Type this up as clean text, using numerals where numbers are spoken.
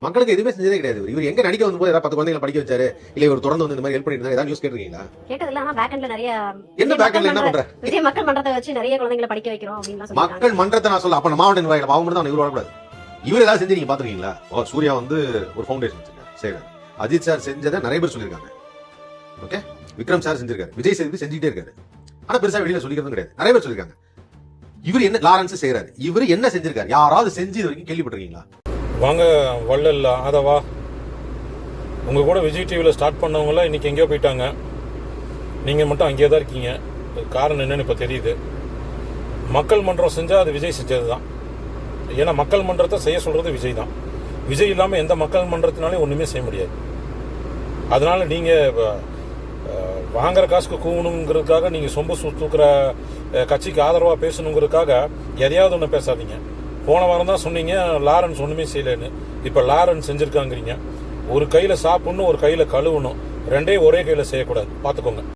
மக்களுக்கு எதுவுமே செஞ்சதே கிடையாது. இவர் எங்க நடிக்க வந்தபோது ஏதாவது 10 குழந்தைகளை படிக்க வச்சாரு, இல்ல இவர் தொடர்ந்து வந்து இந்த மாதிரி ஹெல்ப் பண்ணிட்டு ஏதாவது நியூஸ் கேட்டிருக்கீங்களா? கேட்டதில்ல. ஆனா பேக்எண்ட்ல நிறைய என்ன பேக்எண்ட்ல என்ன பண்ற? விஜய் மக்கள் மன்றத்தை வச்சு நிறைய குழந்தைகளை படிக்க வைக்கிறோம் அப்படின்லாம் சொல்றாங்க. மக்கள் மன்றத்தை நான் சொல்ல, அப்ப மாவட்ட நிர்வாகிகள் பாவம் தான் இவர் வரக்கூடாது. இவர் ஏதாவது செஞ்சு நீங்க பாத்துருக்கீங்களா? சூர்யா வந்து ஒரு ஃபவுண்டேஷன் வச்சிருக்காரு, சரி. அஜித் சார் செஞ்சதை நிறைய பேர் சொல்லியிருக்காங்க. ஓகே, விக்ரம் சார் செஞ்சிருக்காரு, விஜய் சேதுபதி செஞ்சுட்டே இருக்காரு. ஆனா பெருசா வெளியில சொல்லிக்கிறதும் கிடையாது. நிறைய பேர் சொல்லியிருக்காங்க. இவர் என்ன லாரன்ஸ் செய்யறாரு, இவர் என்ன செஞ்சிருக்காரு? யாராவது செஞ்சு இது வரைக்கும் கேள்விப்பட்டிருக்கீங்களா? வாங்க வள்ளல்ல அதவா உங்க கூட விஜய் டிவியில் ஸ்டார்ட் பண்ணவங்களாம் இன்னைக்கு எங்கேயோ போயிட்டாங்க. நீங்கள் மட்டும் அங்கேயே தான் இருக்கீங்க. காரணம் என்னன்னு இப்போ தெரியுது. மக்கள் மன்றம் செஞ்சால் அது விஜய் செஞ்சது தான். ஏன்னா மக்கள் மன்றத்தை செய்ய சொல்கிறது விஜய் தான். விஜய் இல்லாமல் எந்த மக்கள் மன்றத்தினாலையும் ஒன்றுமே செய்ய முடியாது. அதனால் நீங்கள் வாங்குற காசுக்கு கூவணுங்கிறதுக்காக நீங்கள் சொம்பு தூக்குற கட்சிக்கு ஆதரவாக பேசணுங்கிறதுக்காக எதையாவது ஒன்று பேசாதீங்க. போன வாரம் தான் சொன்னீங்க லாரன்ஸ் ஒன்றுமே செய்யலைன்னு. இப்போ லாரன்ஸ் செஞ்சுருக்காங்கிறீங்க. ஒரு கையில் சாப்பிடணும், ஒரு கையில் கழுவணும். ரெண்டே ஒரே கையில் செய்யக்கூடாது, பார்த்துக்கோங்க.